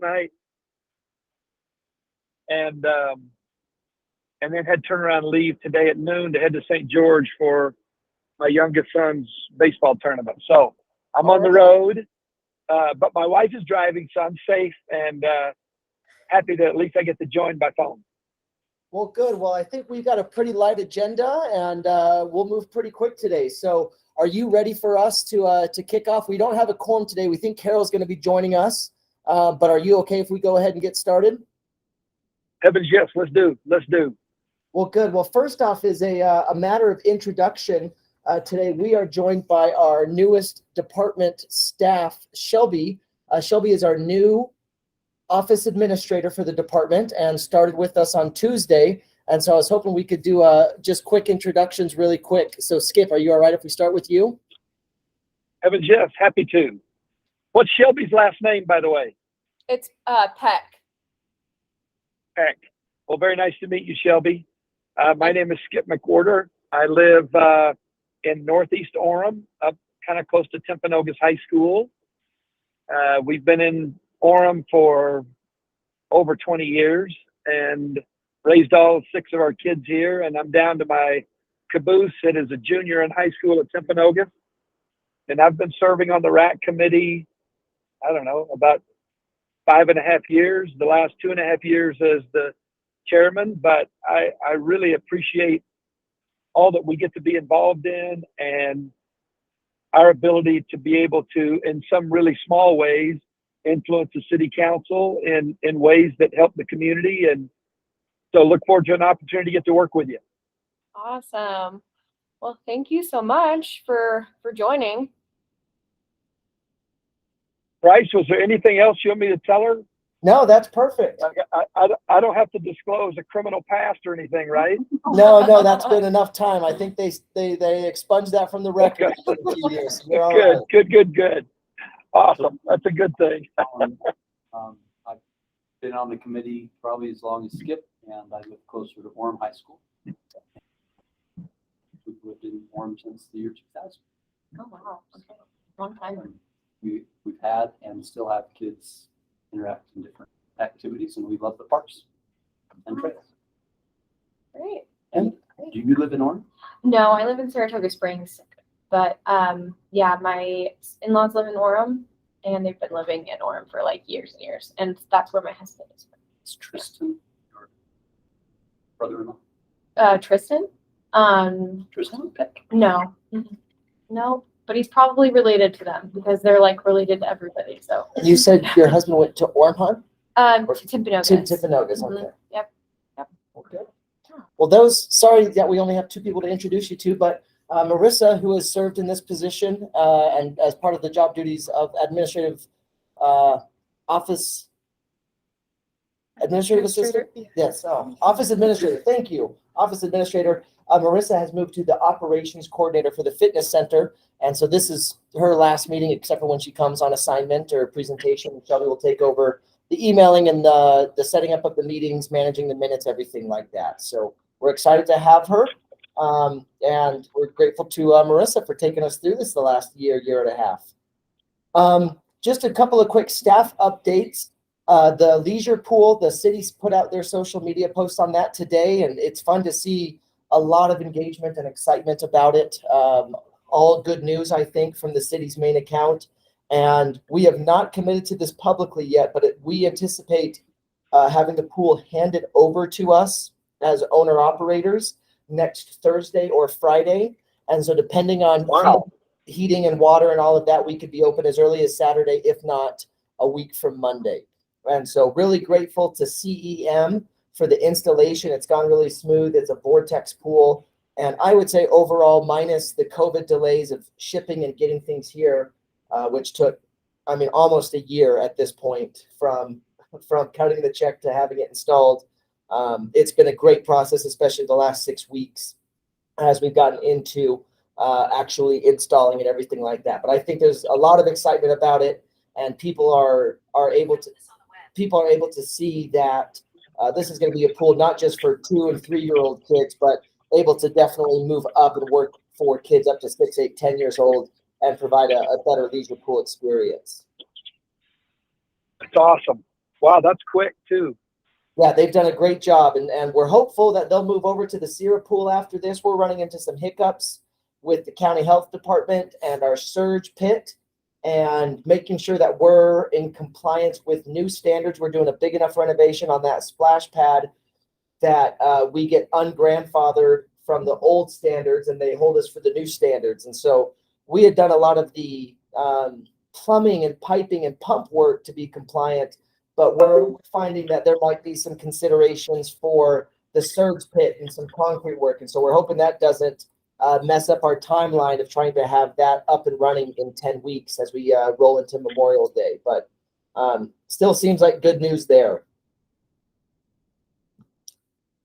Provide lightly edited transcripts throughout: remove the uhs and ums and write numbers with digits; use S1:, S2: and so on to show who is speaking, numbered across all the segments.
S1: night, and then had to turn around and leave today at noon to head to St. George for my youngest son's baseball tournament. So I'm on the road, but my wife is driving, so I'm safe and happy that at least I get to join by phone.
S2: Well, good. Well, I think we've got a pretty light agenda, and we'll move pretty quick today. So are you ready for us to kick off? We don't have a quorum today. We think Carol's going to be joining us, but are you okay if we go ahead and get started?
S1: Heavens, yes. Let's do.
S2: Well, good. Well, first off is a matter of introduction. Today we are joined by our newest department staff, Shelby. Shelby is our new office administrator for the department and started with us on Tuesday. And so I was hoping we could do just quick introductions really quick. So Skip, are you all right if we start with you?
S1: Heavens, yes. Happy to. What's Shelby's last name, by the way?
S3: It's Peck.
S1: Peck. Well, very nice to meet you, Shelby. My name is Skip McWhorter. I live in Northeast Orem, up kind of close to Timpanogos High School. We've been in Orem for over 20 years and raised all 6 of our kids here. And I'm down to my caboose that is a junior in high school at Timpanogos. And I've been serving on the RAC committee, I don't know, about 5.5 years, the last 2.5 years as the chairman, but I really appreciate all that we get to be involved in and our ability to be able to, in some really small ways, influence the city council in ways that help the community. And so look forward to an opportunity to get to work with you.
S3: Awesome. Well, thank you so much for joining.
S1: Bryce, was there anything else you want me to tell her?
S2: No, that's perfect.
S1: I don't have to disclose a criminal past or anything, right?
S2: No, that's been enough time. I think they expunged that from the record for a few years. You're all right.
S1: Good. Awesome. That's a good thing.
S4: I've been on the committee probably as long as Skip, and I live closer to Orem High School. We've lived in Orem since the year 2000.
S3: Oh, wow. Okay. Long time.
S4: We've had and still have kids interact in different activities, and we love the parks and trails.
S3: Great.
S4: And do you live in Orem?
S3: No, I live in Saratoga Springs, but yeah, my in-laws live in Orem, and they've been living in Orem for like years and years, and that's where my husband is from.
S4: Is Tristan your brother-in-law?
S3: Tristan?
S4: Tristan Peck?
S3: No. No, but he's probably related to them because they're like related to everybody. So
S2: You said your husband went to Orem,
S3: Timpanogos.
S2: Timpanogos.
S3: Mhm.
S2: Okay.
S3: Yep.
S2: Okay. Well, sorry that we only have 2 people to introduce you to, but Marissa, who has served in this position and as part of the job duties of administrative office administrative assistant. Yes, office administrator. Thank you, office administrator. Marissa has moved to the operations coordinator for the fitness center, and so this is her last meeting, except for when she comes on assignment or presentation. Shelby will take over the emailing and the setting up of the meetings, managing the minutes, everything like that. So we're excited to have her. And we're grateful to Marissa for taking us through this the last year and a half. Just a couple of quick staff updates. The leisure pool, the city's put out their social media posts on that today, and it's fun to see a lot of engagement and excitement about it. All good news, I think, from the city's main account. And we have not committed to this publicly yet, but we anticipate having the pool handed over to us as owner operators next Thursday or Friday. And so depending on heating and water and all of that, we could be open as early as Saturday, if not a week from Monday. And so really grateful to CEM for the installation. It's gone really smooth. It's a vortex pool. And I would say overall, minus the COVID delays of shipping and getting things here, which took, almost a year at this point from cutting the check to having it installed. It's been a great process, especially the last 6 weeks as we've gotten into actually installing and everything like that. But I think there's a lot of excitement about it, and people are able to see that this is going to be a pool not just for 2 and 3 year old kids, but able to definitely move up and work for kids up to 6, 8, 10 years old and provide a better leisure pool experience.
S1: That's awesome. Wow, that's quick too.
S2: Yeah, they've done a great job, and we're hopeful that they'll move over to the Sierra Pool after this. We're running into some hiccups with the county health department and our surge pit, and making sure that we're in compliance with new standards. We're doing a big enough renovation on that splash pad that we get ungrandfathered from the old standards, and they hold us for the new standards. And so we had done a lot of the plumbing and piping and pump work to be compliant, but we're finding that there might be some considerations for the surge pit and some concrete work. And so we're hoping that doesn't mess up our timeline of trying to have that up and running in 10 weeks as we roll into Memorial Day. But still seems like good news there.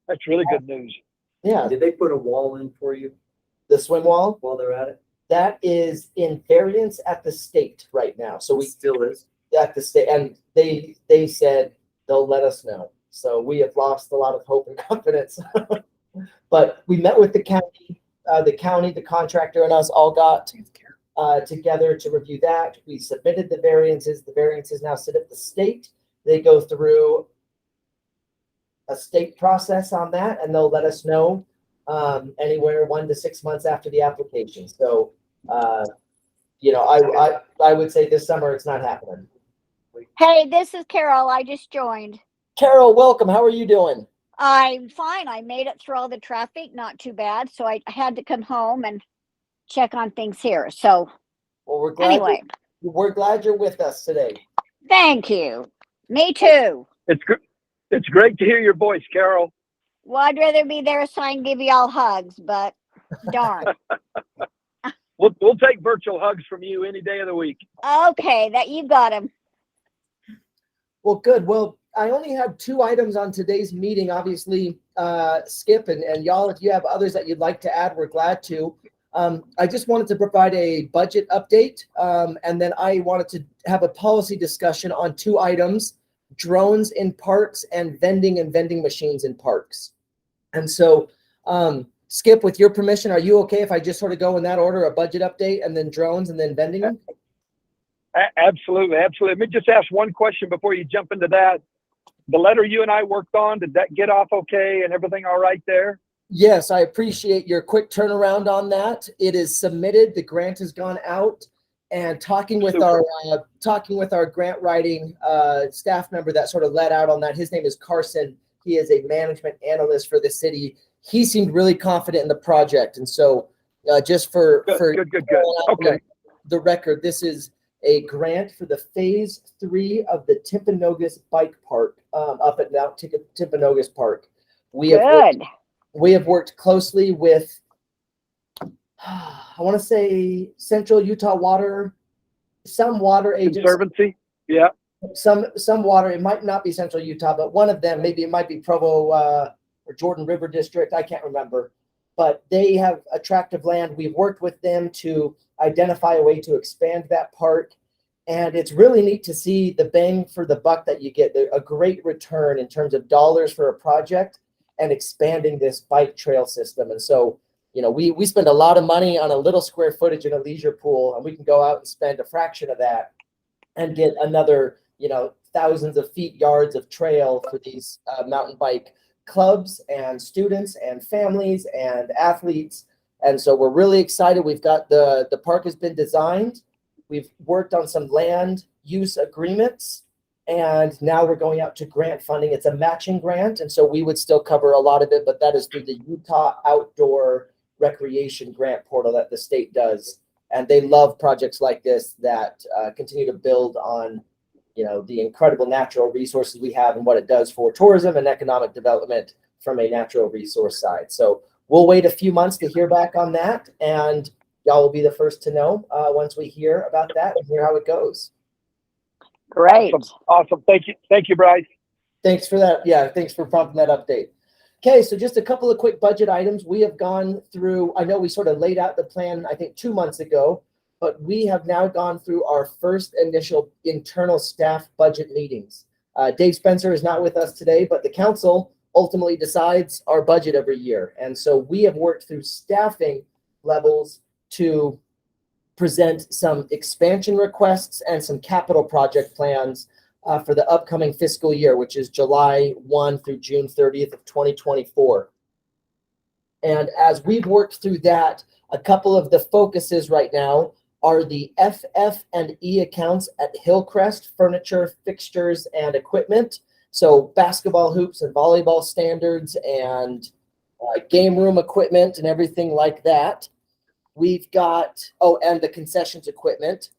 S1: That's really good news.
S2: Yeah,
S5: Did they put a wall in for you
S2: the swim wall,
S5: while they're at it?
S2: that is in variance at the state right now. So we
S5: Still is.
S2: at the state, and they said they'll let us know. So we have lost a lot of hope and confidence. But we met with the county, the contractor, and us all got together to review that. We submitted the variances. The variances now sit at the state. They go through a state process on that, and they'll let us know anywhere 1 to 6 months after the application. So, I would say this summer it's not happening.
S6: Hey, this is Carol. I just joined.
S2: Carol, welcome. How are you doing?
S6: I'm fine. I made it through all the traffic, not too bad. So I had to come home and check on things here. So
S2: Well, we're glad.
S6: anyway,
S2: We're glad you're with us today.
S6: thank you. Me too.
S1: It's great to hear your voice, Carol.
S6: Well, I'd rather be there so I can give you all hugs, but darn.
S1: We'll take virtual hugs from you any day of the week.
S6: Okay, that you got him.
S2: Well, good. Well, I only have 2 items on today's meeting. Obviously, Skip and y'all, if you have others that you'd like to add, we're glad to. I just wanted to provide a budget update, and then I wanted to have a policy discussion on 2 items: drones in parks and vending machines in parks. And so, Skip, with your permission, are you okay if I just sort of go in that order, a budget update and then drones and then vending?
S1: Absolutely. Let me just ask one question before you jump into that. The letter you and I worked on, did that get off okay and everything all right there?
S2: Yes, I appreciate your quick turnaround on that. It is submitted. The grant has gone out, and talking with our grant writing staff member that sort of led out on that. His name is Carson. He is a management analyst for the city. He seemed really confident in the project, and so just for
S1: Good. Okay.
S2: the record, this is a grant for the phase 3 of the Timpanogos Bike Park up at Mount Timpanogos Park. We have worked closely with, I want to say, Central Utah Water, some water agency,
S1: Conservancy. Yeah.
S2: some water. It might not be Central Utah, but one of them, maybe it might be Provo or Jordan River District. I can't remember, but they have a tract of land. We've worked with them to identify a way to expand that park. And it's really neat to see the bang for the buck that you get, a great return in terms of dollars for a project and expanding this bike trail system. And so, we spend a lot of money on a little square footage in a leisure pool, and we can go out and spend a fraction of that and get another, thousands of feet, yards of trail for these mountain bike clubs and students and families and athletes. And so we're really excited. We've got the park has been designed. We've worked on some land use agreements, and now we're going out to grant funding. It's a matching grant, and so we would still cover a lot of it, but that is through the Utah Outdoor Recreation Grant Portal that the state does. And they love projects like this that continue to build on, the incredible natural resources we have and what it does for tourism and economic development from a natural resource side. So we'll wait a few months to hear back on that, and y'all will be the first to know once we hear about that and hear how it goes.
S6: Great.
S1: Awesome. Thank you, Bryce.
S2: Thanks for that. Yeah, thanks for prompting that update. Okay, so just a couple of quick budget items. We have gone through, I know we sort of laid out the plan, I think 2 months ago, but we have now gone through our first initial internal staff budget meetings. Dave Spencer is not with us today, but the council ultimately decides our budget every year. And so we have worked through staffing levels to present some expansion requests and some capital project plans for the upcoming fiscal year, which is July 1 through June 30th of 2024. And as we've worked through that, a couple of the focuses right now are the FF and E accounts at Hillcrest, furniture, fixtures, and equipment. So basketball hoops and volleyball standards and game room equipment and everything like that. We've got, and the concessions equipment.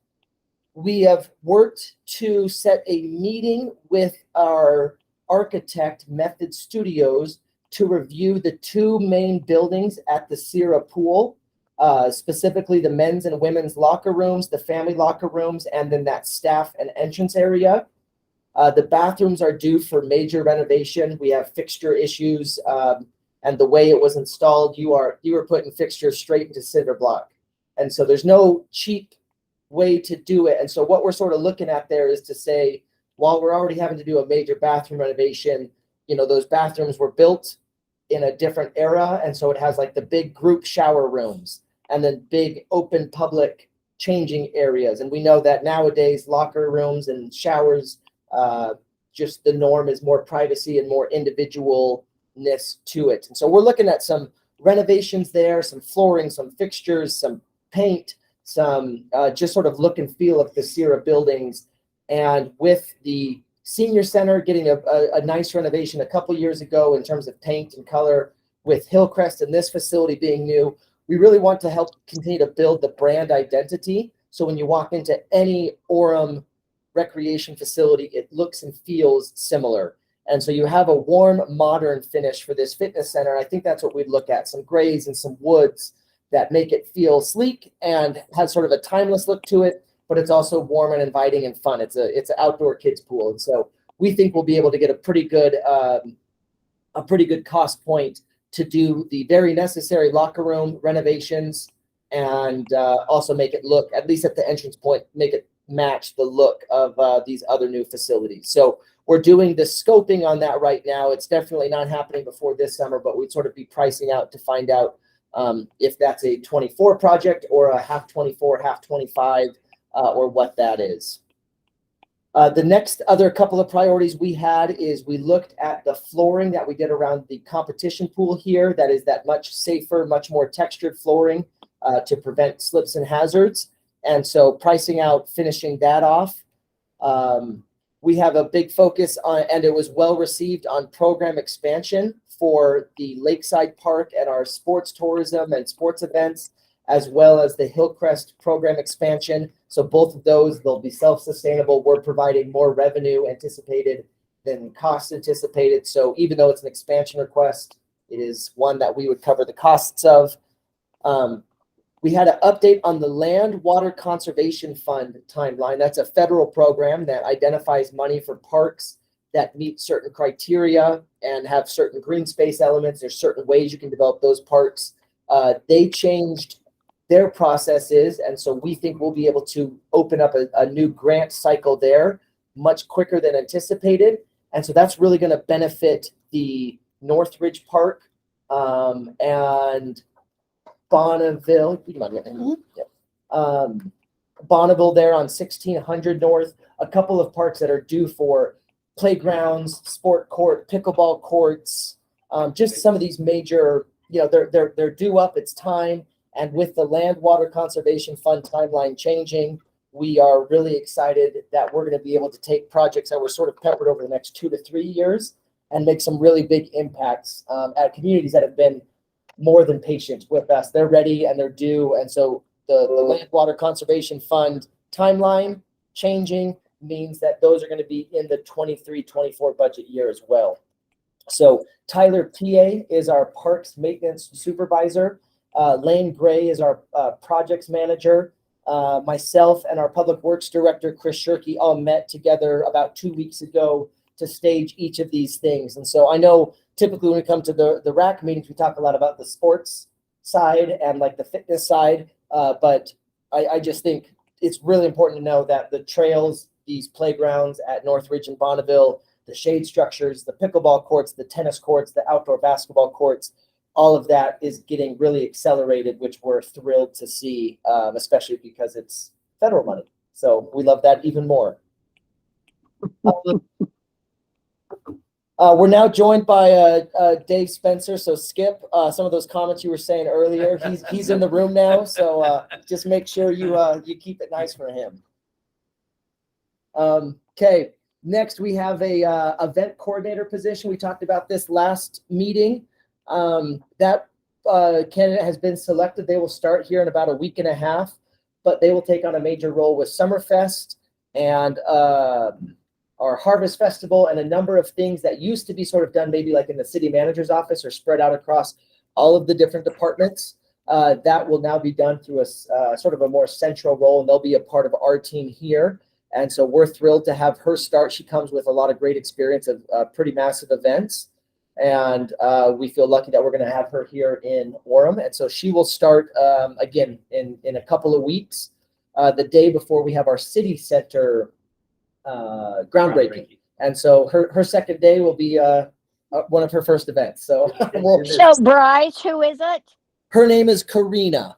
S2: We have worked to set a meeting with our architect, Method Studios, to review the two main buildings at the Sierra Pool, specifically the men's and women's locker rooms, the family locker rooms, and then that staff and entrance area. The bathrooms are due for major renovation. We have fixture issues, and the way it was installed, you were putting fixtures straight into cinder block. And so there's no cheap way to do it. And so what we're sort of looking at there is to say, while we're already having to do a major bathroom renovation, those bathrooms were built in a different era. And so it has like the big group shower rooms and then big open public changing areas. And we know that nowadays locker rooms and showers, just the norm is more privacy and more individualness to it. And so we're looking at some renovations there, some flooring, some fixtures, some paint, some just sort of look and feel of the Sierra buildings. And with the senior center getting a nice renovation a couple years ago in terms of paint and color, with Hillcrest and this facility being new, we really want to help continue to build the brand identity. So when you walk into any Orem recreation facility, it looks and feels similar. And so you have a warm, modern finish for this fitness center. I think that's what we'd look at, some grays and some woods that make it feel sleek and has sort of a timeless look to it, but it's also warm and inviting and fun. It's an outdoor kids pool. And so we think we'll be able to get a pretty good cost point to do the very necessary locker room renovations and also make it look, at least at the entrance point, make it match the look of these other new facilities. So we're doing the scoping on that right now. It's definitely not happening before this summer, but we'd sort of be pricing out to find out if that's a 24 project or a half 24, half 25, or what that is. The next other couple of priorities we had is we looked at the flooring that we did around the competition pool here. That is that much safer, much more textured flooring to prevent slips and hazards. And so pricing out, finishing that off. We have a big focus on, and it was well received, on program expansion for the Lakeside Park and our sports tourism and sports events, as well as the Hillcrest program expansion. So both of those, they'll be self-sustainable. We're providing more revenue anticipated than cost anticipated. So even though it's an expansion request, it is one that we would cover the costs of. We had an update on the Land Water Conservation Fund timeline. That's a federal program that identifies money for parks that meet certain criteria and have certain green space elements. There's certain ways you can develop those parks. They changed their processes, and so we think we'll be able to open up a new grant cycle there much quicker than anticipated. And so that's really going to benefit the Northridge Park and Bonneville. Bonneville there on 1600 North. A couple of parks that are due for playgrounds, sport court, pickleball courts, just some of these major, they're due up. It's time. And with the Land Water Conservation Fund timeline changing, we are really excited that we're going to be able to take projects that were sort of peppered over the next 2 to 3 years and make some really big impacts at communities that have been more than patient with us. They're ready and they're due. And so the Land Water Conservation Fund timeline changing means that those are going to be in the 23-24 budget year as well. So Tyler PA is our parks maintenance supervisor. Lane Gray is our projects manager. Myself and our public works director, Chris Shirky, all met together about 2 weeks ago to stage each of these things. And so I know typically when we come to the RAC meetings, we talk a lot about the sports side and like the fitness side. But I just think it's really important to know that the trails, these playgrounds at Northridge and Bonneville, the shade structures, the pickleball courts, the tennis courts, the outdoor basketball courts, all of that is getting really accelerated, which we're thrilled to see, especially because it's federal money. So we love that even more. We're now joined by Dave Spencer. So Skip, some of those comments you were saying earlier, he's in the room now. So just make sure you keep it nice for him. Okay, next we have a event coordinator position. We talked about this last meeting. That candidate has been selected. They will start here in about a week and a half, but they will take on a major role with Summerfest and our Harvest Festival and a number of things that used to be sort of done maybe like in the city manager's office or spread out across all of the different departments. That will now be done through a sort of a more central role, and they'll be a part of our team here. And so we're thrilled to have her start. She comes with a lot of great experience of pretty massive events. And we feel lucky that we're going to have her here in Orem. And so she will start again in a couple of weeks, the day before we have our city center groundbreaking. And so her second day will be one of her first events. So
S6: So Bryce, who is it?
S2: her name is Karina.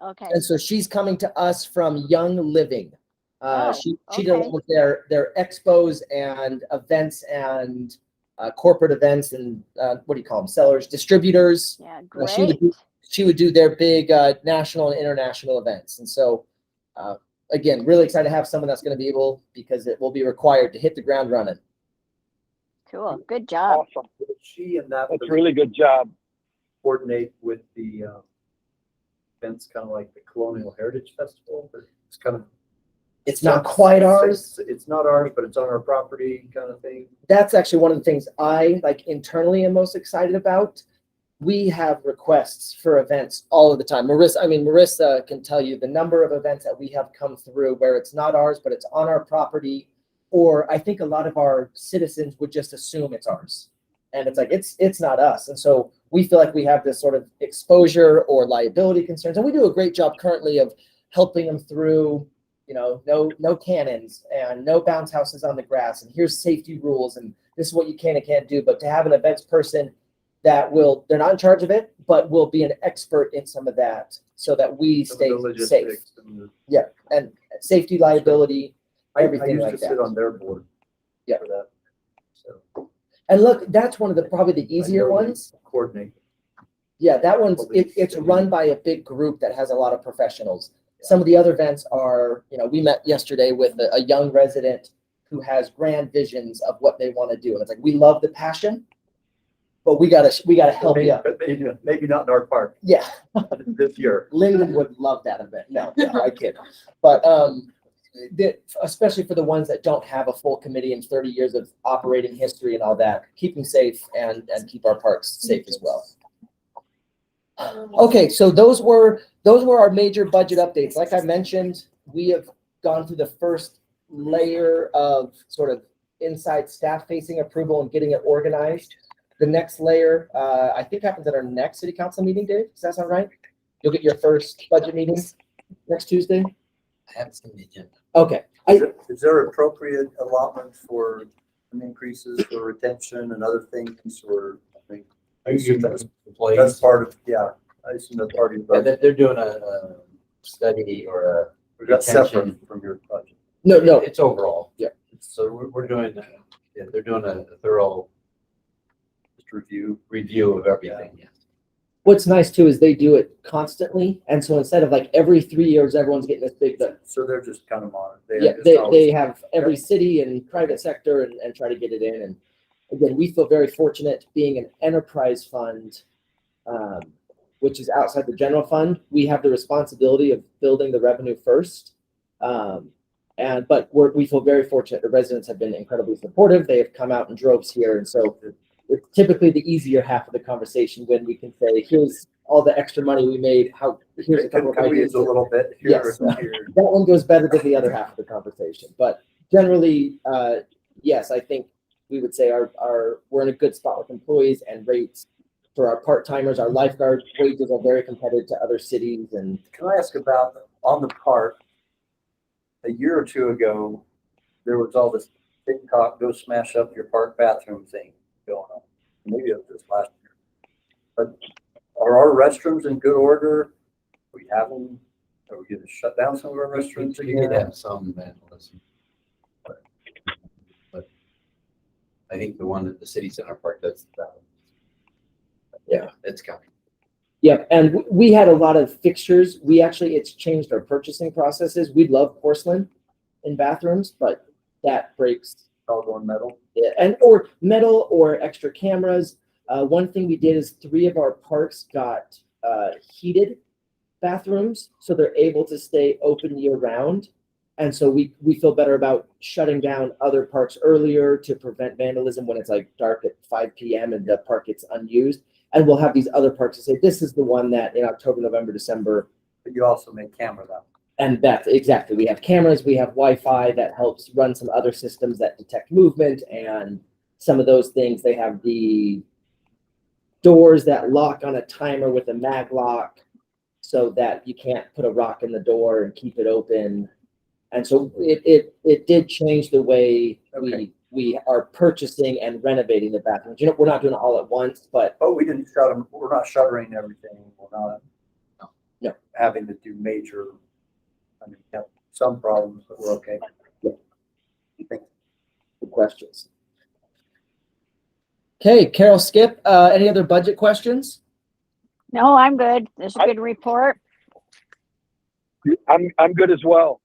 S6: Okay.
S2: And so she's coming to us from Young Living. She did a lot with their expos and events and corporate events and what do you call them? Sellers, distributors.
S6: Yeah,
S2: She
S6: great.
S2: would do their big national and international events. And so again, really excited to have someone that's going to be able, because it will be required to hit the ground running.
S6: Cool. Good job.
S1: Awesome.
S5: She and that
S1: That's a really good job.
S5: coordinate with the events, kind of like the Colonial Heritage Festival. But it's kind of
S2: It's not quite ours.
S5: It's not ours, but it's on our property, kind of thing.
S2: That's actually one of the things I like internally am most excited about. We have requests for events all of the time. Marissa can tell you the number of events that we have come through where it's not ours, but it's on our property. Or I think a lot of our citizens would just assume it's ours. And it's like, it's not us. And so we feel like we have this sort of exposure or liability concerns. And we do a great job currently of helping them through, no cannons and no bounce houses on the grass. And here's safety rules. And this is what you can and can't do. But to have an events person that they're not in charge of it, but will be an expert in some of that so that we
S5: Some of
S2: stay
S5: the
S2: safe.
S5: logistics and the-
S2: Yeah. And safety, liability,
S5: I
S2: everything
S5: used
S2: like
S5: to sit
S2: that.
S5: on their board.
S2: Yeah.
S5: For that. So
S2: And look, that's one of probably the
S5: I
S2: easier
S5: know they
S2: ones.
S5: Coordinate.
S2: Yeah, that one's,
S5: Probably
S2: it's
S5: same.
S2: run by a big group that has a lot of professionals. Some of the other events are, we met yesterday with a young resident who has grand visions of what they want to do. And it's like, we love the passion, but we gotta help you.
S5: But maybe not in our park
S2: Yeah,
S5: this year.
S2: Lyndon would love that event. No, I kid. But especially for the ones that don't have a full committee and 30 years of operating history and all that, keep them safe and keep our parks safe as well. Okay, so those were our major budget updates. Like I mentioned, we have gone through the first layer of sort of inside staff facing approval and getting it organized. The next layer, I think happens at our next city council meeting, Dave. Does that sound right? You'll get your first budget meeting next Tuesday?
S7: I haven't seen the agenda.
S2: Okay.
S5: Is there appropriate allotment for increases for retention and other things, or I think that's
S7: Employees,
S5: part of, I assume that's part of your
S7: yeah,
S5: budget.
S7: they're doing a study or
S5: That's separate
S7: retention.
S5: from your budget.
S2: No,
S7: It's overall.
S2: Yeah.
S7: So we're doing, they're doing a thorough
S5: Just
S7: review of everything, yes.
S2: what's nice too is they do it constantly. And so instead of like every 3 years, everyone's getting this big,
S5: So they're just kind of monitoring.
S2: yeah, they have every city and private sector and try to get it in. And again, we feel very fortunate being an enterprise fund, which is outside the general fund. We have the responsibility of building the revenue first. But we feel very fortunate. The residents have been incredibly supportive. They have come out in droves here. And so it's typically the easier half of the conversation when we can say, here's all the extra money we made. Here's a couple of
S5: Can we
S2: ideas.
S5: use a little bit here
S2: Yes.
S5: and here?
S2: That one goes better than the other half of the conversation. But generally, yes, I think we would say we're in a good spot with employees and rates for our part-timers. Our lifeguard wages are very competitive to other cities. And
S5: Can I ask about on the park? A year or two ago, there was all this TikTok go smash up your park bathroom thing going on. Maybe it was just last year. But are our restrooms in good order? Are we going to shut down some of our restrooms
S7: We did
S5: again?
S7: have some vandalism. I think the one at the city center park, that's, yeah, it's coming.
S2: Yep, and we had a lot of fixtures. It's changed our purchasing processes. We love porcelain in bathrooms, but that breaks.
S5: All going metal.
S2: Yeah, or metal or extra cameras. One thing we did is 3 of our parks got heated bathrooms, so they're able to stay open year round. And so we feel better about shutting down other parks earlier to prevent vandalism when it's like dark at 5 p.m. and the park gets unused. And we'll have these other parks to say, this is the one that in October, November, December.
S5: But you also make cameras out.
S2: And that's exactly, we have cameras, we have Wi-Fi that helps run some other systems that detect movement and some of those things. They have the doors that lock on a timer with a mag lock so that you can't put a rock in the door and keep it open. And so it did change the way we are purchasing and renovating the bathrooms. You know, we're not doing it all at once, but
S5: Oh, we didn't shut them. We're not shuttering everything. We're not
S2: No.
S5: having to do major, I mean, we have some problems, but we're okay.
S2: good questions. Okay, Carol, Skip, any other budget questions?
S6: No, I'm good. This is a good report.
S1: I'm good as well.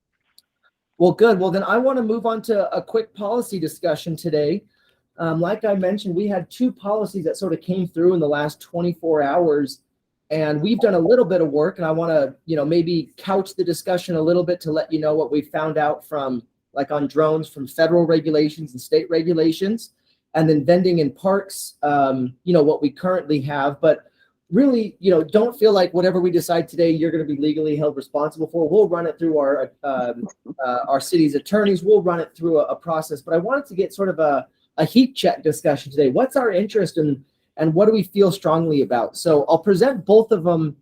S2: Well, good. Well, then I want to move on to a quick policy discussion today. Like I mentioned, we had 2 policies that sort of came through in the last 24 hours, and we've done a little bit of work, and I want to, maybe couch the discussion a little bit to let you know what we found out from, like on drones, from federal regulations and state regulations, and then vending in parks, what we currently have. But really, don't feel like whatever we decide today, you're going to be legally held responsible for. We'll run it through our city's attorneys. We'll run it through a process. But I wanted to get sort of a heat check discussion today. What's our interest in, and what do we feel strongly about? So I'll present both of them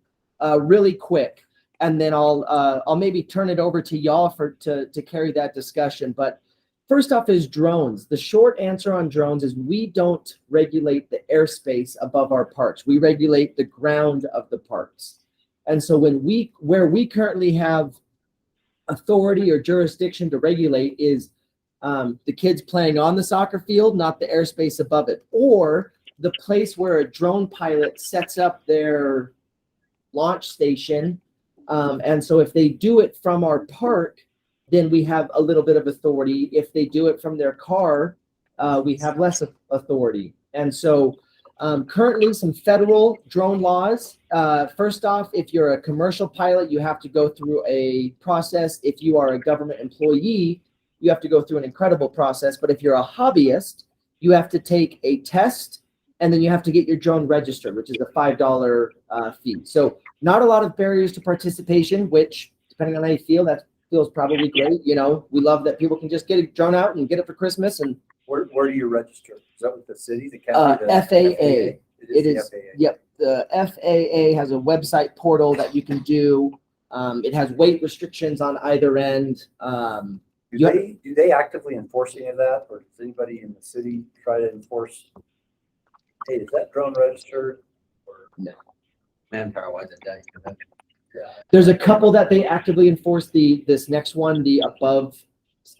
S2: really quick, and then I'll maybe turn it over to y'all to carry that discussion. But first off is drones. The short answer on drones is we don't regulate the airspace above our parks. We regulate the ground of the parks. And so where we currently have authority or jurisdiction to regulate is the kids playing on the soccer field, not the airspace above it, or the place where a drone pilot sets up their launch station. And so if they do it from our park, then we have a little bit of authority. If they do it from their car, we have less authority. And so currently some federal drone laws. First off, if you're a commercial pilot, you have to go through a process. If you are a government employee, you have to go through an incredible process. But if you're a hobbyist, you have to take a test, and then you have to get your drone registered, which is a $5 fee. So not a lot of barriers to participation, which, depending on how you feel, that feels probably great. We love that people can just get a drone out and get it for Christmas. And
S5: Where do you register? Is that with the city, the county? the
S2: FAA.
S5: It
S2: It
S5: is
S2: is,
S5: the FAA.
S2: yep. The FAA has a website portal that you can do. It has weight restrictions on either end.
S5: Do they actively enforce any of that, or does anybody in the city try to enforce? Hey, is that drone registered?
S7: Manpower wise, that
S2: There's a couple that they actively enforce. This next one, the above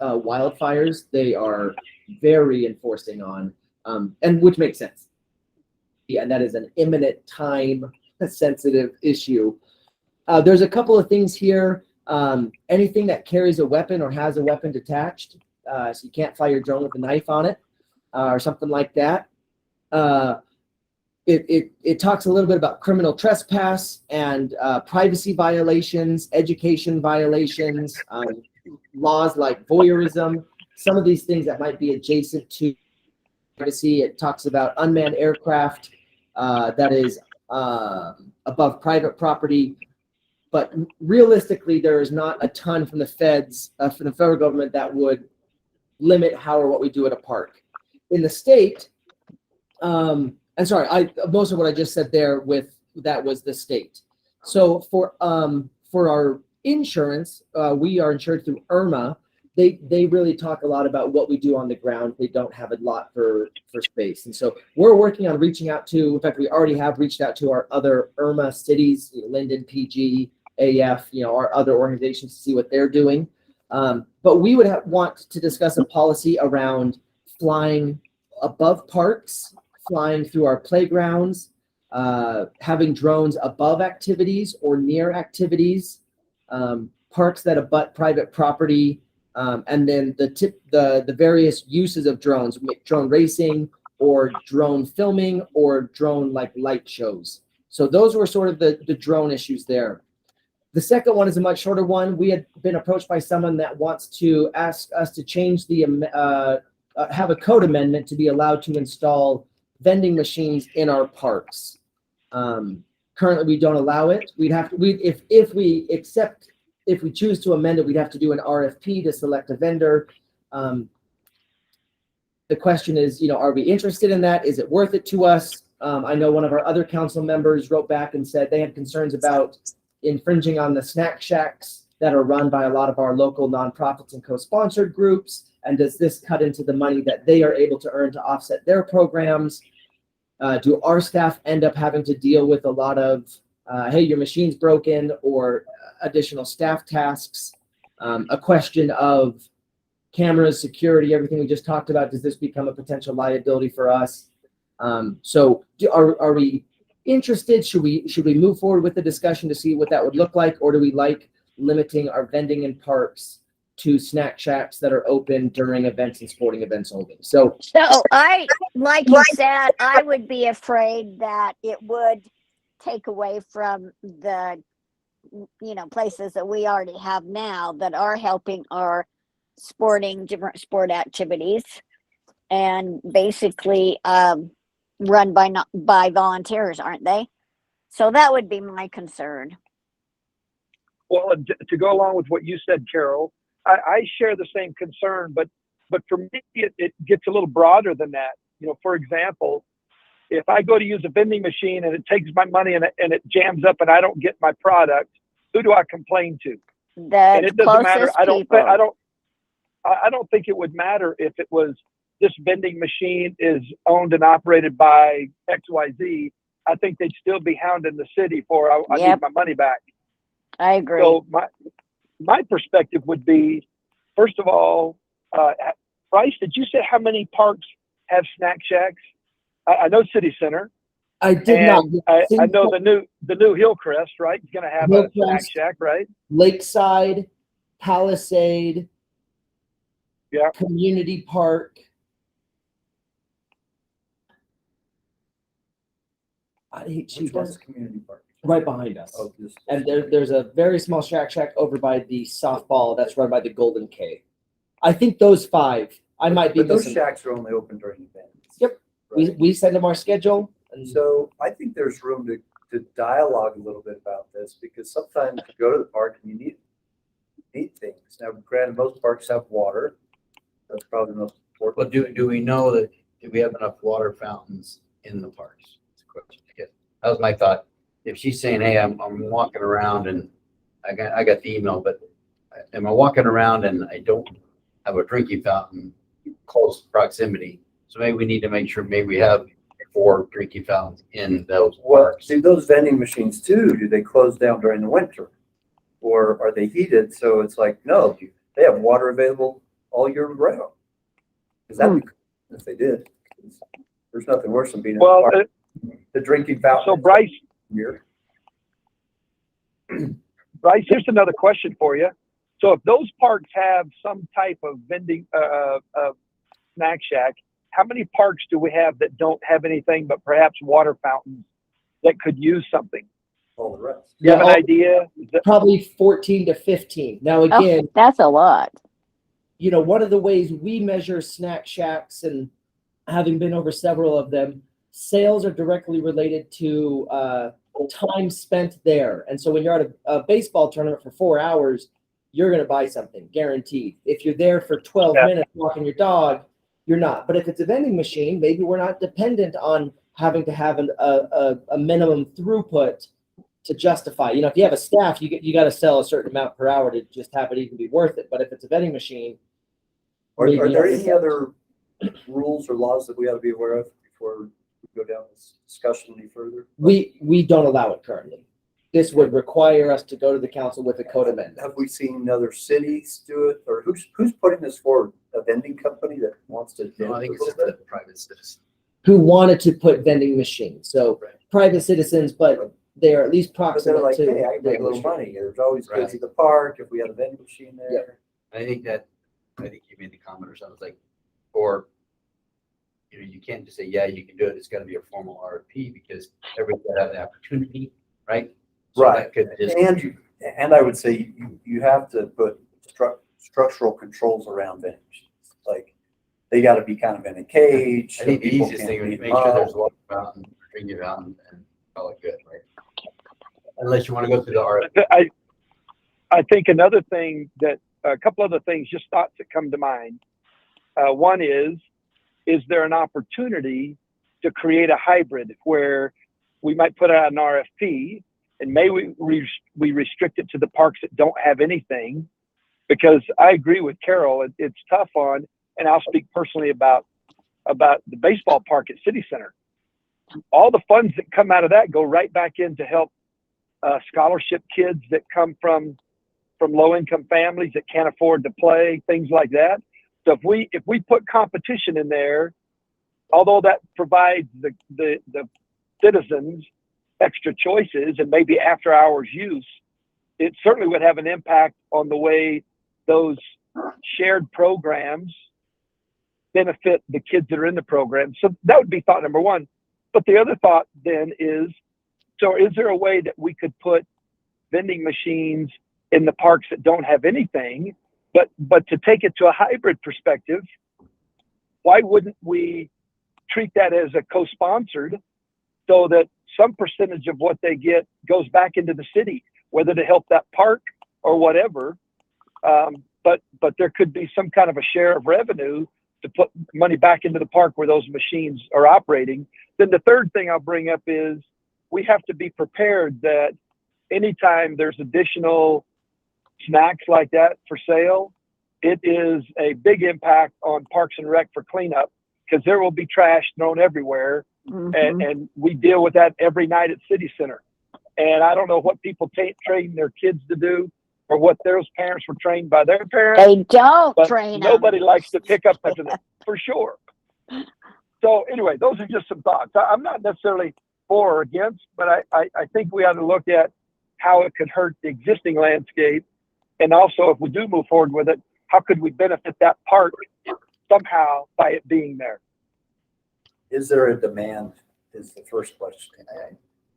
S2: wildfires, they are very enforcing on, and which makes sense. Yeah, and that is an imminent time sensitive issue. There's a couple of things here. Anything that carries a weapon or has a weapon detached, so you can't fly your drone with a knife on it, or something like that. It talks a little bit about criminal trespass and privacy violations, education violations, laws like voyeurism, some of these things that might be adjacent to privacy. It talks about unmanned aircraft that is above private property. But realistically, there is not a ton from the feds, from the federal government, that would limit how or what we do at a park. In the state, and sorry, most of what I just said there that was the state. So for our insurance, we are insured through IRMA. They really talk a lot about what we do on the ground. They don't have a lot for space. And so we're working on reaching out to, in fact, we already have reached out to our other IRMA cities, Linden, PG, AF, our other organizations, to see what they're doing. But we would want to discuss a policy around flying above parks, flying through our playgrounds, having drones above activities or near activities, parks that abut private property, and then the various uses of drones, drone racing or drone filming or drone like light shows. So those were sort of the drone issues there. The second one is a much shorter one. We had been approached by someone that wants to ask us to change have a code amendment to be allowed to install vending machines in our parks. Currently, we don't allow it. We'd have to, if we choose to amend it, we'd have to do an RFP to select a vendor. The question is, are we interested in that? Is it worth it to us? I know one of our other council members wrote back and said they had concerns about infringing on the snack shacks that are run by a lot of our local nonprofits and co-sponsored groups. And does this cut into the money that they are able to earn to offset their programs? Do our staff end up having to deal with a lot of, hey, your machine's broken, or additional staff tasks? A question of cameras, security, everything we just talked about. Does this become a potential liability for us? So are we interested? Should we move forward with the discussion to see what that would look like? Or do we like limiting our vending in parks to snack shacks that are open during events and sporting events only? So
S6: Like you said, I would be afraid that it would take away from the, places that we already have now that are helping our different sport activities, and basically run by volunteers, aren't they? So that would be my concern.
S1: Well, to go along with what you said, Carol, I share the same concern, but for me, it gets a little broader than that. For example, if I go to use a vending machine and it takes my money and it jams up and I don't get my product, who do I complain to? And it doesn't matter. I don't think it would matter if it was this vending machine is owned and operated by XYZ. I think they'd still be hounding the city for I need my money back.
S6: I agree.
S1: So my perspective would be, first of all, Bryce, did you say how many parks have snack shacks? I know City Center.
S2: I did not.
S1: I know the new Hillcrest, right? It's going to have a snack shack, right?
S2: Lakeside, Palisade,
S1: Yeah.
S2: Community Park.
S5: Which one's the community park?
S2: Right behind us.
S5: Oh, this.
S2: And there's a very small snack shack over by the softball that's run by the Golden K. I think those 5. I might be
S5: But those
S2: missing.
S5: shacks are only open during events.
S2: Yep.
S5: Right?
S2: We send them our schedule. And
S5: So I think there's room to dialogue a little bit about this, because sometimes you go to the park and you need things. Now, granted, most parks have water. That's probably the most important.
S7: Well, do we know that, do we have enough water fountains in the parks? That's a question. That was my thought. If she's saying, hey, I'm walking around and I got the email, but am I walking around and I don't have a drinking fountain close proximity? So maybe we need to make sure maybe we have 4 drinking fountains in those
S5: Well,
S7: parks.
S5: see, those vending machines too, do they close down during the winter? Or are they heated? So it's like, no, they have water available all year round. Is that, if they did, there's nothing worse than being in the
S1: Well,
S5: park. The drinking fountain.
S1: so Bryce,
S5: Here.
S1: here's another question for you. So if those parks have some type of vending, snack shack, how many parks do we have that don't have anything but perhaps water fountains that could use something?
S5: All the rest.
S1: Do you have an idea?
S2: probably 14 to 15. Now,
S6: Oh,
S2: again,
S6: that's a lot.
S2: one of the ways we measure snack shacks, and having been over several of them, sales are directly related to time spent there. And so when you're at a baseball tournament for 4 hours, you're going to buy something, guaranteed. If you're there for 12 minutes walking your dog, you're not. But if it's a vending machine, maybe we're not dependent on having to have a minimum throughput to justify. If you have a staff, you got to sell a certain amount per hour to just have it even be worth it. But if it's a vending machine,
S5: Are
S2: maybe
S5: there
S2: not.
S5: any other rules or laws that we ought to be aware of before we go down this discussion any further?
S2: we don't allow it currently. This would require us to go to the council with a code amendment.
S5: Have we seen other cities do it, or who's putting this forward a vending company that wants to.
S7: No, I think it's just
S5: vend a
S7: a
S5: little bit?
S7: private citizen.
S2: who wanted to put vending machines. So
S7: Right.
S2: private citizens, but they are at least
S5: But they're
S2: proximate
S5: like,
S2: to.
S5: hey, I can make a little money. There's always kids
S7: Right.
S5: at the park if we had a vending machine there.
S2: Yep.
S7: I think you made the comment or something, it's like, or, you know, you can't just say, yeah, you can do it. It's gotta be a formal RFP because everybody's gotta have the opportunity, right? So
S5: Right.
S7: that could just-
S5: And I would say you have to put structural controls around vending machines. Like, they gotta be kind of in a cage.
S7: I
S5: so
S7: think the
S5: people
S7: easiest
S5: can't
S7: thing would be
S5: beat
S7: make sure
S5: them
S7: there's
S5: up.
S7: water fountain, drinking fountain, and call it good, right? Unless you wanna go through the RFP.
S1: I think another thing that, a couple other things, just thoughts that come to mind. One is there an opportunity to create a hybrid where we might put out an RFP and may we restrict it to the parks that don't have anything? Because I agree with Carol, it's tough on, and I'll speak personally about the baseball park at City Center. All the funds that come out of that go right back in to help scholarship kids that come from low-income families that can't afford to play, things like that. So if we put competition in there, although that provides the citizens extra choices and maybe after hours use, it certainly would have an impact on the way those shared programs benefit the kids that are in the program. So that would be thought number one. But the other thought then is, so is there a way that we could put vending machines in the parks that don't have anything, but to take it to a hybrid perspective, why wouldn't we treat that as a co-sponsored so that some percentage of what they get goes back into the city, whether to help that park or whatever. But there could be some kind of a share of revenue to put money back into the park where those machines are operating. Then the third thing I'll bring up is we have to be prepared that anytime there's additional snacks like that for sale, it is a big impact on Parks and Rec for cleanup because there will be trash thrown everywhere.
S6: Mhm.
S1: And we deal with that every night at City Center. And I don't know what people train their kids to do or what those parents were trained by their parents.
S6: They don't
S1: But
S6: train 'em.
S1: nobody likes to pick up after them, for sure. So anyway, those are just some thoughts. I'm not necessarily for or against, but I think we ought to look at how it could hurt the existing landscape. And also, if we do move forward with it, how could we benefit that park somehow by it being there?
S5: Is there a demand is the first question.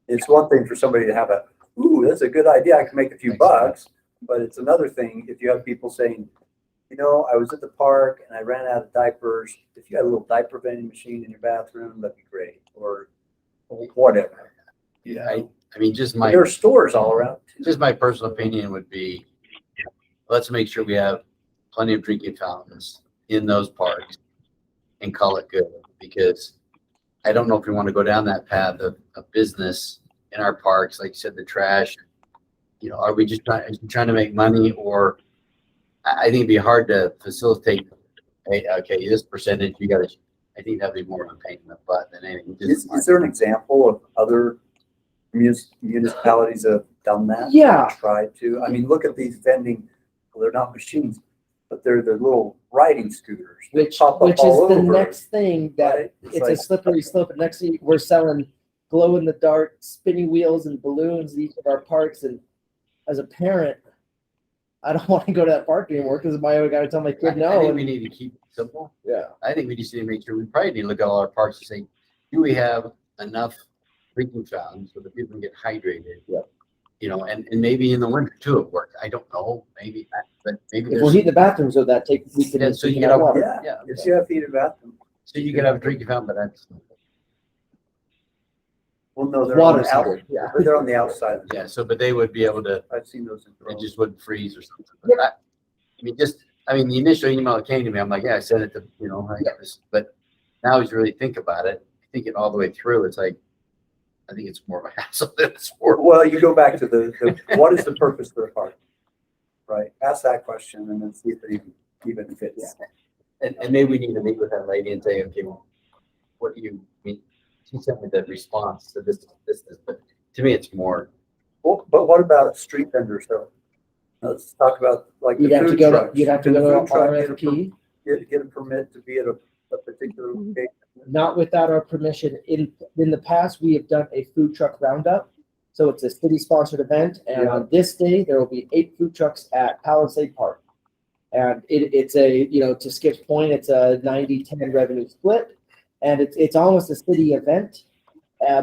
S5: It's one thing for somebody to have ooh, that's a good idea. I can make a few bucks. But it's another thing if you have people saying, you know, I was at the park and I ran out of diapers. If you had a little diaper vending machine in your bathroom, that'd be great. Or whatever.
S7: Yeah, I mean,
S5: There are stores all around.
S7: just my personal opinion would be, let's make sure we have plenty of drinking fountains in those parks and call it good, because I don't know if we want to go down that path of business in our parks, like you said, the trash. You know, are we just trying to make money, or I think it'd be hard to facilitate, hey, okay, this percentage, you gotta, I think that'd be more of a pain in the butt than anything.
S5: Is there an example of other municipalities that have done that?
S2: Yeah.
S5: Tried to. I mean, look at these vending, well, they're not machines, but they're little riding scooters. that
S2: Which
S5: pop up
S2: is
S5: all
S2: the
S5: over.
S2: next thing that
S5: Right?
S2: it's
S5: like-
S2: a slippery slope. And next thing we're selling glow in the dark spinning wheels and balloons in each of our parks. And as a parent, I don't want to go to that park anymore because I got to tell my kid
S7: I
S2: no.
S7: think we
S2: And,
S7: need to keep it simple.
S2: yeah.
S7: I think we just need to make sure, we probably need to look at all our parks and say, do we have enough drinking fountains so that people can get hydrated?
S2: Yep.
S7: You know, and maybe in the winter too at work. I don't know, maybe, but maybe
S2: If we're
S7: there's,
S2: heating the bathrooms, so that we can.
S7: Yeah, so
S2: we
S7: you
S2: can
S7: get
S2: have
S7: a-
S2: water.
S5: Yeah,
S7: Yeah.
S5: if you have heated bathroom.
S7: so you could have a drinking fountain, but that's,
S5: Well, no, they're
S2: Water
S5: on the out,
S2: heater, yeah.
S5: but they're on the outside.
S7: yeah, so, but they would be able to,
S5: I've seen those in
S7: it
S5: Corona.
S7: just wouldn't freeze or something. But I mean, the initial email that came to me, I'm like, yeah, I sent it to, you know, I got this, but now as you really think about it, thinking all the way through, it's like, I think it's more of a hassle than it's worth.
S5: Well, you go back to the what is the purpose of the park? Right? Ask that question and then see if it even fits.
S7: And maybe we need to meet with that lady and say, okay, well, what do you mean? She sent me the response to this, but to me, it's more.
S5: Well, but what about street vendors though? Let's talk about like the
S2: You'd have to
S5: food
S2: go to,
S5: trucks.
S2: you'd have to
S5: Can the
S2: go
S5: food
S2: to
S5: truck get a
S2: RFP.
S5: get a permit to be at a particular location?
S2: Not without our permission. In the past, we have done a food truck roundup. So it's a city-sponsored event, and on this day, there will be 8 food trucks at Palisade Park. And it's a, to Skip's point, it's a 90-10 revenue split, and it's almost a city event.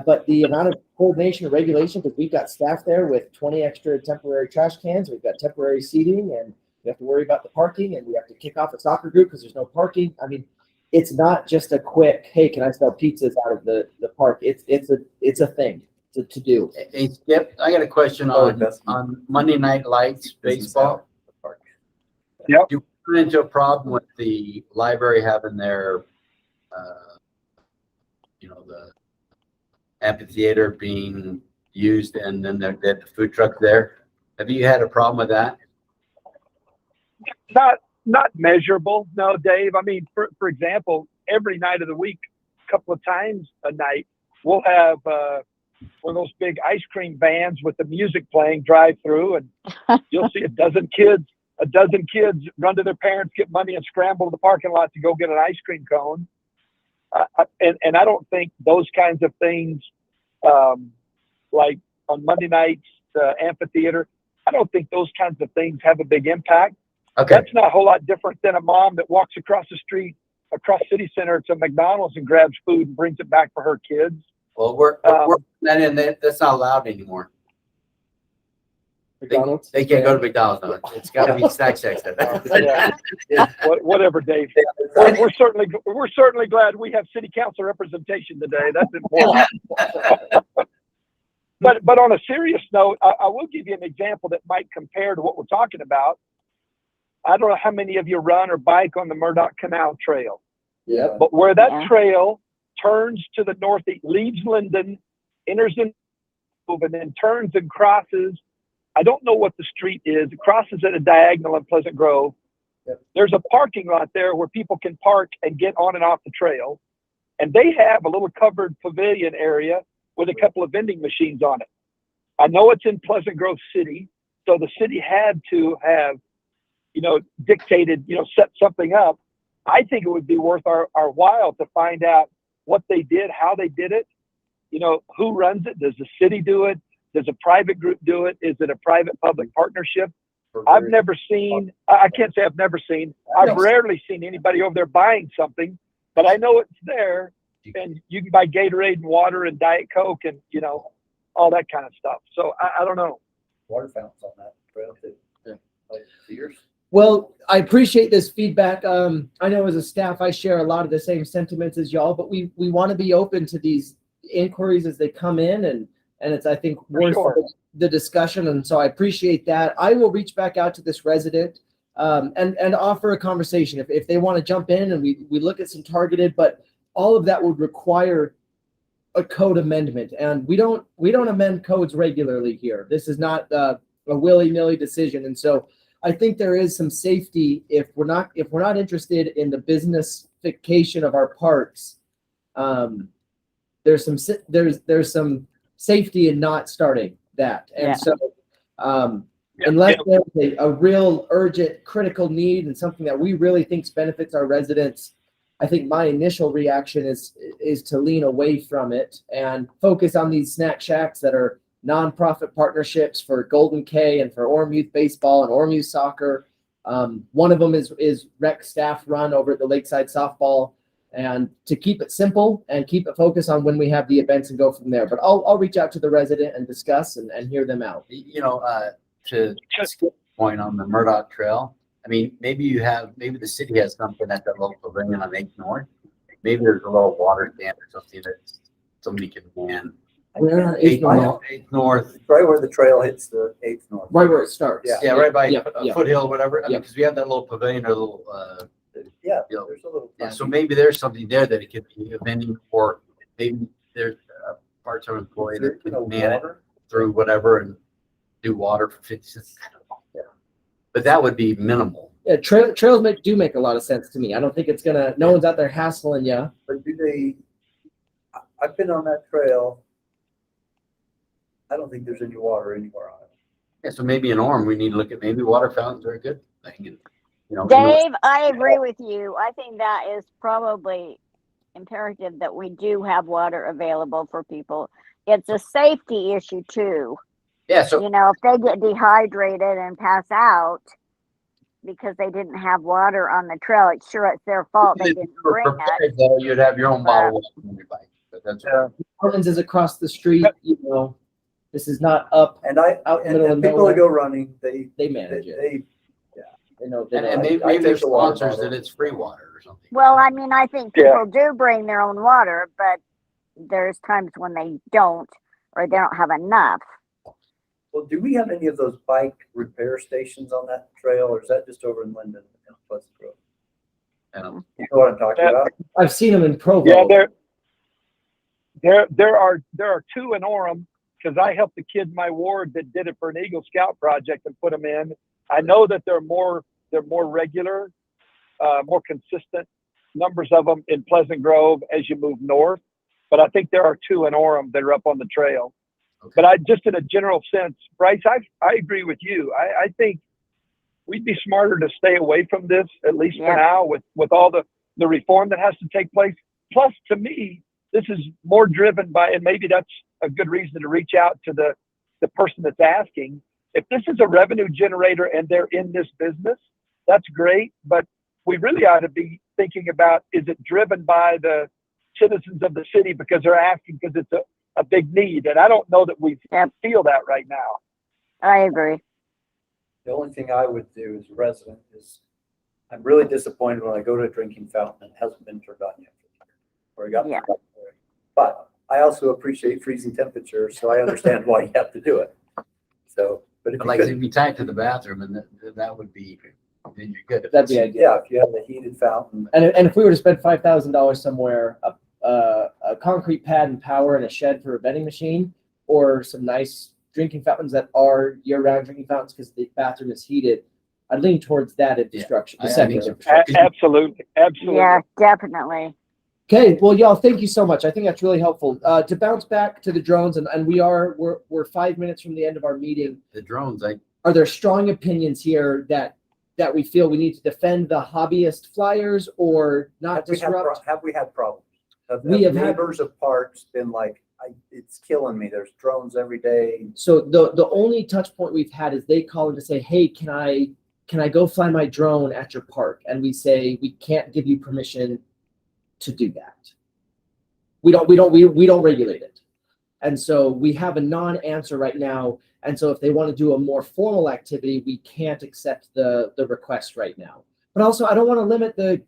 S2: But the amount of coordination and regulation, because we've got staff there with 20 extra temporary trash cans, we've got temporary seating, and we have to worry about the parking, and we have to kick off a soccer group because there's no parking. I mean, it's not just a quick, hey, can I sell pizzas out of the park? It's a thing to do.
S7: Hey, Skip, I got a question on Monday Night Lights baseball.
S1: Yep.
S7: Do you run into a problem with the library having their, the amphitheater being used and then they have the food truck there? Have you had a problem with that?
S1: Not measurable, no, Dave. I mean, for example, every night of the week, a couple of times a night, we'll have one of those big ice cream vans with the music playing drive through, and you'll see a dozen kids run to their parents, get money, and scramble to the parking lot to go get an ice cream cone. And I don't think those kinds of things, like on Monday nights, the amphitheater, I don't think those kinds of things have a big impact.
S7: Okay.
S1: That's not a whole lot different than a mom that walks across the street, across City Center to McDonald's and grabs food and brings it back for her kids.
S7: Well, we're that in. That's not allowed anymore.
S2: McDonald's?
S7: They can't go to McDonald's now. It's got to be snack section.
S1: Whatever, Dave. We're certainly glad we have city council representation today. That's important. But on a serious note, I will give you an example that might compare to what we're talking about. I don't know how many of you run or bike on the Murdoch Canal Trail.
S2: Yeah.
S1: But where that
S6: Yeah.
S1: trail turns to the northeast, leaves Linden, enters in, and then turns and crosses. I don't know what the street is. It crosses at a diagonal in Pleasant Grove.
S2: Yep.
S1: There's a parking lot there where people can park and get on and off the trail. And they have a little covered pavilion area with a couple of vending machines on it. I know it's in Pleasant Grove City, so the city had to have, dictated, set something up. I think it would be worth our while to find out what they did, how they did it, who runs it. Does the city do it? Does a private group do it? Is it a private-public partnership? I've never seen, I can't say I've never seen, I've rarely seen anybody over there buying something, but I know it's there, and you can buy Gatorade and water and Diet Coke and, all that kind of stuff. So I don't know.
S5: Water fountains on that trail too.
S7: Yeah.
S5: Like Sears.
S2: Well, I appreciate this feedback. I know as a staff, I share a lot of the same sentiments as y'all, but we want to be open to these inquiries as they come in, and it's, I think, worth the discussion. And so I appreciate that. I will reach back out to this resident and offer a conversation if they want to jump in and we look at some targeted, but all of that would require a code amendment, and we don't amend codes regularly here. This is not a willy-nilly decision, and so I think there is some safety if we're not interested in the businessification of our parks. There's some safety in not starting that, and
S6: Yeah.
S2: so unless there's a real urgent, critical need and something that we really think benefits our residents, I think my initial reaction is to lean away from it and focus on these snack shacks that are nonprofit partnerships for Golden K and for Orem Youth Baseball and Orem Youth Soccer. One of them is rec staff run over at the Lakeside Softball, and to keep it simple and keep it focused on when we have the events and go from there. But I'll reach out to the resident and discuss and hear them out.
S7: To Skip's point on the Murdoch Trail, I mean, maybe the city has something at that local pavilion on 8th North. Maybe there's a little water stand or something that somebody can man.
S2: We're on 8th North,
S7: 8th North.
S5: It's right where the trail hits the 8th North.
S2: right where it starts.
S5: Yeah.
S7: Yeah, right by
S2: Yeah, yeah.
S7: Foothill or whatever. I mean,
S2: Yeah.
S7: because we have that little pavilion or little,
S5: Yeah,
S7: you know,
S5: there's a little.
S7: yeah, so maybe there's something there that it could be a vending, or maybe there's a part-time employee that can man it through whatever and do water for 50 cents. I don't know.
S5: Yeah.
S7: But that would be minimal.
S2: Yeah, trails do make a lot of sense to me. I don't think it's no one's out there hassling you.
S5: But I've been on that trail. I don't think there's any water anywhere on it.
S7: Yeah, so maybe in Orem, we need to look at maybe water fountains are a good thing. And You know,
S6: Dave, I agree with you. I think that is probably imperative that we do have water available for people. It's a safety issue too.
S7: yeah, so
S6: You know, if they get dehydrated and pass out because they didn't have water on the trail, it's their fault. They didn't
S7: for
S6: bring it.
S7: prepared, though, you'd have your own bottle of water on your bike, but that's.
S1: Yeah.
S2: Mountains is across the street, you know, this is not up,
S5: And I,
S2: Out in the
S5: and
S2: middle of
S5: people that
S2: nowhere.
S5: go running,
S2: they
S5: they,
S2: manage it.
S5: they,
S2: They know.
S7: And,
S2: They
S7: and
S2: know.
S7: maybe,
S5: I
S7: maybe there's
S5: take a water
S7: sponsors
S5: bottle.
S7: that it's free water or something.
S6: Well, I mean, I think
S1: Yeah.
S6: people do bring their own water, but there's times when they don't or they don't have enough.
S5: well, do we have any of those bike repair stations on that trail, or is that just over in Linden and Pleasant Grove?
S7: And
S5: You know what I'm talking
S1: Yeah.
S5: about?
S2: I've seen them in Provo.
S1: Yeah, there are two in Orem, because I helped the kid in my ward that did it for an Eagle Scout project and put them in. I know that they're more regular, more consistent numbers of them in Pleasant Grove as you move north. But I think there are two in Orem that are up on the trail.
S7: Okay.
S1: But I just, in a general sense, Bryce, I agree with you. I think we'd be smarter to stay away from this, at least for
S6: Yep.
S1: now, with all the reform that has to take place. Plus, to me, this is more driven by, and maybe that's a good reason to reach out to the person that's asking. If this is a revenue generator and they're in this business, that's great. But we really ought to be thinking about, is it driven by the citizens of the city because they're asking because it's a big need? And I don't know that we
S6: Yep.
S1: feel that right now.
S6: I agree.
S5: The only thing I would do as a resident is, I'm really disappointed when I go to a drinking fountain and it hasn't been turned on yet. Or I got.
S6: Yeah.
S5: But I also appreciate freezing temperatures, so I understand why you have to do it. So, but if
S7: But
S5: you
S7: like,
S5: could,
S7: if you tie it to the bathroom, and that would be, then you're good. If
S2: That'd be
S7: it's-
S2: ideal.
S5: yeah, if you have the heated fountain,
S2: And if we were to spend $5,000 somewhere, a concrete pad and power and a shed for a vending machine, or some nice drinking fountains that are year-round drinking fountains because the bathroom is heated, I'd lean towards that infrastructure.
S7: I
S2: the
S7: think
S2: second
S7: so.
S2: infrastructure.
S1: Absolutely.
S6: Yeah, definitely.
S2: Okay, well, y'all, thank you so much. I think that's really helpful. To bounce back to the drones, and we're 5 minutes from the end of our meeting.
S7: The drones,
S2: Are there strong opinions here that we feel we need to defend the hobbyist flyers or not disrupt?
S5: have we had problems?
S2: We have had-
S5: neighbors of parks been like, it's killing me. There's drones every day.
S2: So the only touch point we've had is they call in to say, hey, can I go fly my drone at your park? And we say, we can't give you permission to do that. We don't regulate it. And so we have a non-answer right now. And so if they want to do a more formal activity, we can't accept the request right now. But also, I don't want to limit the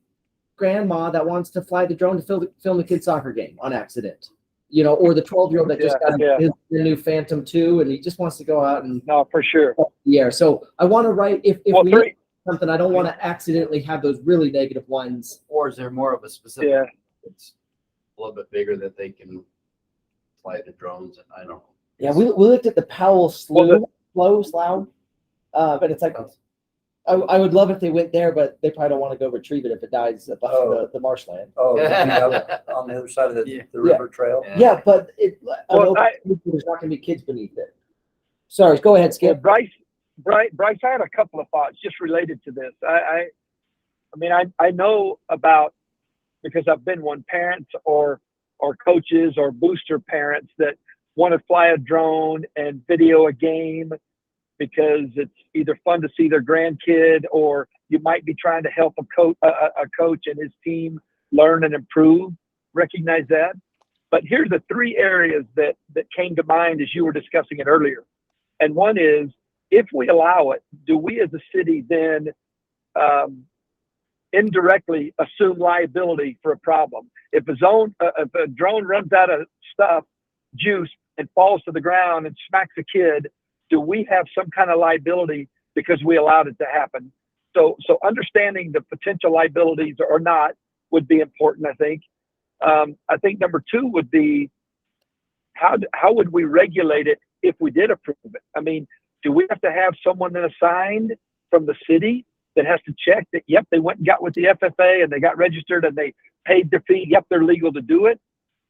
S2: grandma that wants to fly the drone to film the kid's soccer game on accident. You know, or the 12-year-old that just got his new Phantom 2 and he just wants to go out and
S1: No, for sure.
S2: yeah. So I want to write if
S1: Well,
S2: we
S1: three,
S2: something, I don't want to accidentally have those really negative ones.
S7: or is there more of a specific?
S1: yeah.
S7: It's a little bit bigger that they can fly the drones, and I don't know.
S2: Yeah, we looked at the Powell Slough, but it's like I would love if they went there, but they probably don't want to go retrieve it if it dies above
S5: Oh.
S2: the marshland.
S5: Oh, on the other side of the,
S7: Yeah.
S5: the river trail.
S2: Yeah, but I
S1: Well,
S2: know there's not going to be kids beneath it. Sorry, go ahead,
S1: Well,
S2: Skip.
S1: Bryce, I had a couple of thoughts just related to this. I mean, I know about, because I've been one, parents or coaches or booster parents that want to fly a drone and video a game because it's either fun to see their grandkid, or you might be trying to help a coach and his team learn and improve. Recognize that. But here's the three areas that came to mind as you were discussing it earlier. And one is, if we allow it, do we as a city then indirectly assume liability for a problem? If a drone runs out of juice and falls to the ground and smacks a kid, do we have some kind of liability because we allowed it to happen? So understanding the potential liabilities or not would be important, I think. I think number two would be, how would we regulate it if we did approve it? I mean, do we have to have someone then assigned from the city that has to check that, yep, they went and got with the FFA and they got registered and they paid their fee, yep, they're legal to do it?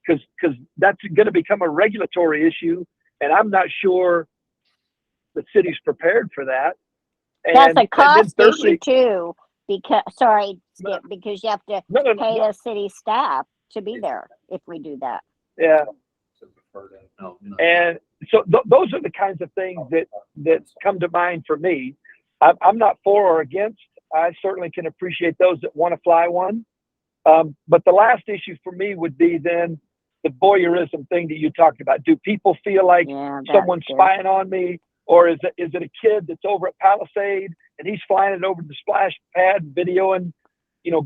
S1: Because that's going to become a regulatory issue, and I'm not sure the city's prepared for that.
S6: That's a
S1: And then
S6: cost
S1: thirdly,
S6: issue too, because, sorry, Skip, because you have to
S1: No, no,
S6: pay
S1: no.
S6: the city staff to be there if we do that.
S1: Yeah.
S7: So prefer to- no, no.
S1: And so those are the kinds of things that come to mind for me. I'm not for or against. I certainly can appreciate those that want to fly one. But the last issue for me would be then the voyeurism thing that you talked about. Do people feel like
S6: Yeah.
S1: someone's spying on me, or is it a kid that's over at Palisade and he's flying it over the splash pad, videoing,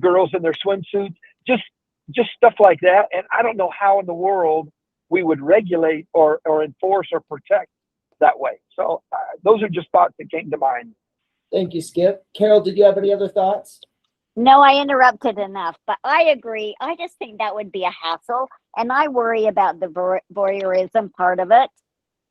S1: girls in their swimsuits, just stuff like that. And I don't know how in the world we would regulate or enforce or protect that way. So those are just thoughts that came to mind.
S2: Thank you, Skip. Carol, did you have any other thoughts?
S6: No, I interrupted enough, but I agree. I just think that would be a hassle, and I worry about the voyeurism part of it.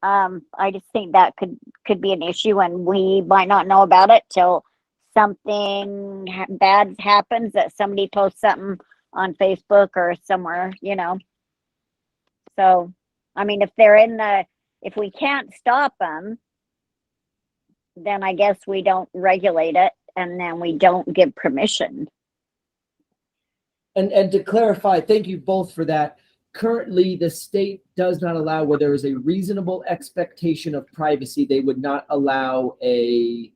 S6: I just think that could be an issue, and we might not know about it till something bad happens, that somebody posts something on Facebook or somewhere, So, I mean, if we can't stop them, then I guess we don't regulate it, and then we don't give permission.
S2: And to clarify, thank you both for that. Currently, the state does not allow, where there is a reasonable expectation of privacy, they would not allow a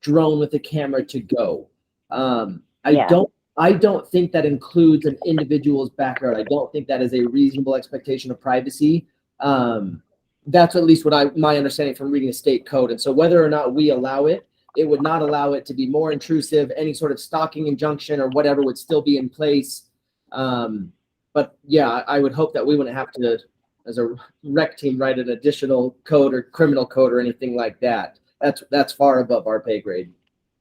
S2: drone with a camera to go.
S6: Yeah.
S2: I don't think that includes an individual's backyard. I don't think that is a reasonable expectation of privacy. That's at least what my understanding from reading the state code. And so whether or not we allow it, it would not allow it to be more intrusive. Any sort of stalking injunction or whatever would still be in place. But yeah, I would hope that we wouldn't have to, as a rec team, write an additional code or criminal code or anything like that. That's far above our pay grade.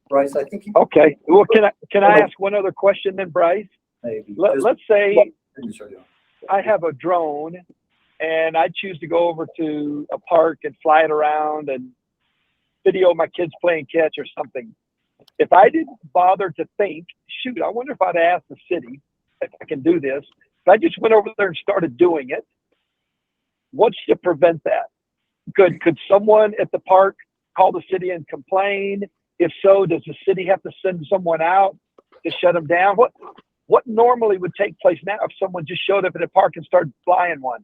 S5: Bryce, I think you
S1: Okay. Well, can I ask one other question then, Bryce?
S5: maybe.
S1: Let's say
S5: Sorry.
S1: I have a drone and I choose to go over to a park and fly it around and video my kids playing catch or something. If I didn't bother to think, shoot, I wonder if I'd ask the city if I can do this. If I just went over there and started doing it, what's to prevent that? Could someone at the park call the city and complain? If so, does the city have to send someone out to shut them down? What normally would take place now if someone just showed up at a park and started flying one?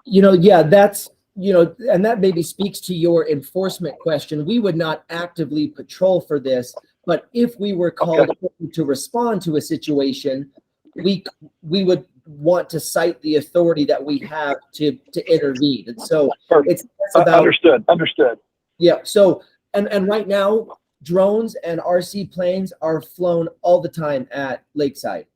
S2: Yeah, that's, and that maybe speaks to your enforcement question. We would not actively patrol for this, but if we were called to respond to a situation, we would want to cite the authority that we have to intervene. And so it's about
S1: Understood.
S2: Yeah. So, and right now, drones and RC planes are flown all the time at Lakeside.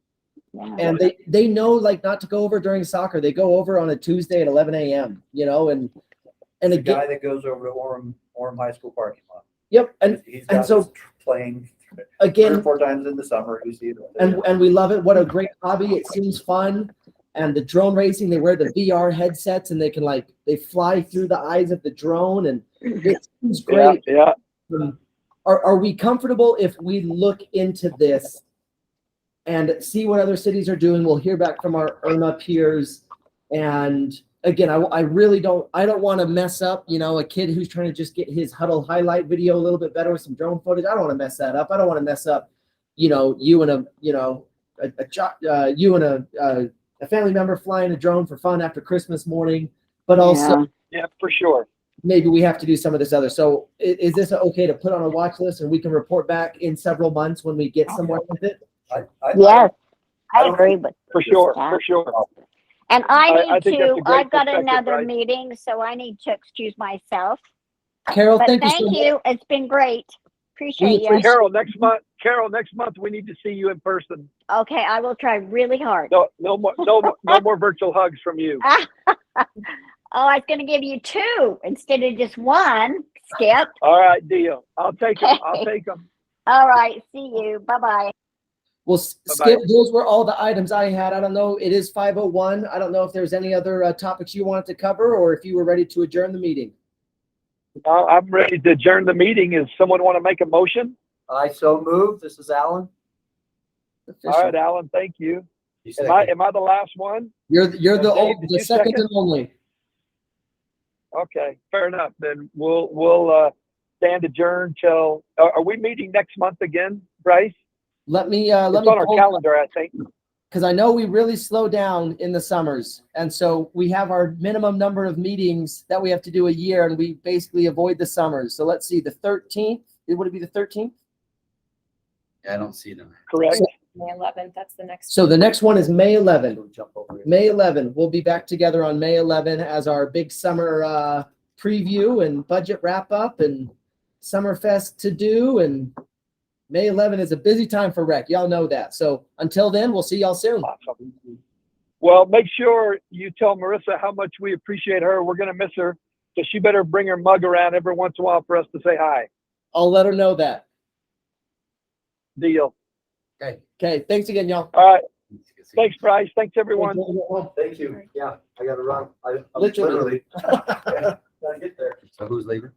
S6: Yeah.
S2: And they know like not to go over during soccer. They go over on a Tuesday at 11 a.m., and
S5: The
S2: again,
S5: guy that goes over to Orem High School parking lot.
S2: yep. And
S5: He's got
S2: so
S5: his plane 3
S2: again,
S5: or 4 times in the summer. You see it.
S2: and we love it. What a great hobby. It seems fun. And the drone racing, they wear the VR headsets and they fly through the eyes of the drone, and it seems great.
S1: Yeah.
S2: Are we comfortable if we look into this and see what other cities are doing? We'll hear back from our IRMA peers. And again, I really don't want to mess up, a kid who's trying to just get his huddle highlight video a little bit better with some drone footage. I don't want to mess that up. I don't want to mess up, you and a family member flying a drone for fun after Christmas morning, but also
S1: Yeah, for sure.
S2: maybe we have to do some of this other. So is this okay to put on a watch list and we can report back in several months when we get somewhere with it?
S6: Yes, I agree, but
S1: For sure.
S6: Yeah.
S1: For sure.
S6: and
S1: I
S6: I
S1: think
S6: need
S1: that's a
S6: to.
S1: great
S6: I've got
S1: perspective,
S6: another
S1: Bryce.
S6: meeting, so I need to excuse myself.
S2: Carol,
S6: But
S2: thank you so
S6: thank
S2: much.
S6: you. It's been great. Appreciate you.
S1: Carol, next month we need to see you in person.
S6: Okay, I will try really hard.
S1: No more virtual hugs from you.
S6: Oh, I was going to give you 2 instead of just 1, Skip.
S1: All right, deal. I'll take them.
S6: All right, see you. Bye-bye.
S2: Well, Skip, those were all the items I had. I don't know. It is 5:01. I don't know if there's any other topics you wanted to cover or if you were ready to adjourn the meeting.
S1: I'm ready to adjourn the meeting. Does someone want to make a motion?
S5: I so move. This is Alan.
S1: All right, Alan, thank you. Am I the last one?
S2: You're
S1: Dave,
S2: the
S1: did you
S2: second
S1: second?
S2: and only.
S1: Okay, fair enough. Then we'll stand adjourned till, are we meeting next month again, Bryce?
S2: Let me
S1: It's on our calendar, I think.
S2: because I know we really slow down in the summers. And so we have our minimum number of meetings that we have to do a year, and we basically avoid the summers. So let's see, the 13th, would it be the 13th?
S7: Yeah, I don't see them.
S1: Correct.
S3: May 11th, that's the next.
S2: So the next one is May 11.
S5: Don't jump over it.
S2: May 11. We'll be back together on May 11 as our big summer preview and budget wrap up and Summerfest to do. And May 11 is a busy time for rec. Y'all know that. So until then, we'll see y'all soon.
S1: Awesome. Well, make sure you tell Marissa how much we appreciate her. We're going to miss her. So she better bring her mug around every once in a while for us to say hi.
S2: I'll let her know that.
S1: Deal.
S7: Okay.
S2: Okay. Thanks again, y'all.
S1: All right. Thanks, Bryce. Thanks, everyone.
S5: Thank you. Yeah, I gotta run. I'm
S2: Literally.
S5: literally. Gotta get there.
S7: So who's leaving?